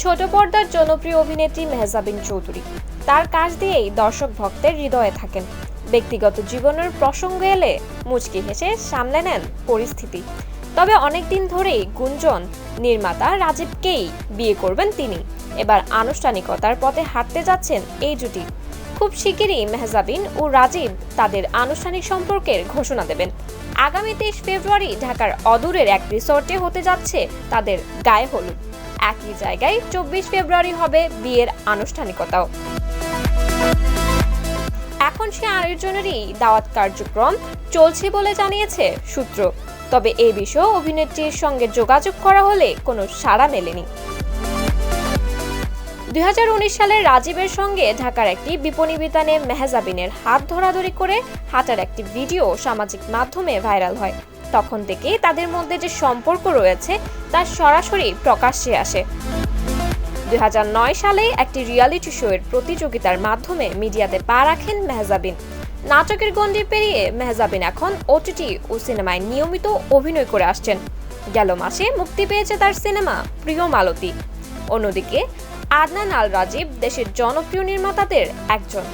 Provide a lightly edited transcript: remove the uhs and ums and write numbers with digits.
ছোট পর্দার জনপ্রিয় অভিনেত্রী মেহজাবিন চৌধুরী তার কাজ দিয়েই দর্শক ভক্তের হৃদয়ে থাকেন। ব্যক্তিগত জীবনের প্রসঙ্গ এলে মুচকি হেসে সামলে নেন পরিস্থিতি। তবে অনেকদিন ধরেই গুঞ্জন নির্মাতা রাজীবকেই বিয়ে করবেন তিনি। এবার আনুষ্ঠানিকতার পথে হাঁটতে যাচ্ছেন এই জুটি। খুব শিগগিরই মেহজাবিন ও রাজীব তাদের আনুষ্ঠানিক সম্পর্কের ঘোষণা দেবেন। আগামী 23 ফেব্রুয়ারি ঢাকার অদূরের এক রিসোর্টে হতে যাচ্ছে তাদের গায়ে হলুদ। একই জায়গায় 24 ফেব্রুয়ারি হবে বিয়ের আনুষ্ঠানিকতাও। এখন সে আয়োজনেরই দাওয়াত কার্যক্রম চলছে বলে জানিয়েছে সূত্র। তবে এ বিষয়ে অভিনেত্রীর সঙ্গে যোগাযোগ করা হলে কোনো সাড়া মেলেনি। 2019 সালে রাজীবের সঙ্গে ঢাকার একটি বিপণী বিতানে মেহজাবিনের হাত ধরাধরি করে হাঁটার একটি ভিডিও সামাজিক মাধ্যমে ভাইরাল হয়। তখন থেকেই তাদের মধ্যে যে সম্পর্ক রয়েছে তা সরাসরি প্রকাশ্যে আসে। 2009 সালে একটি রিয়েলিটি শোয়ের প্রতিযোগিতার মাধ্যমে মিডিয়াতে পা রাখেন মেহজাবিন। নাটকের গণ্ডি পেরিয়ে মেহজাবিন এখন ওটিটি ও সিনেমায় নিয়মিত অভিনয় করে আসছেন। গেল মাসে মুক্তি পেয়েছে তার সিনেমা প্রিয় মালতী। অন্যদিকে আদনান আল রাজীব দেশের জনপ্রিয় নির্মাতাদের একজন।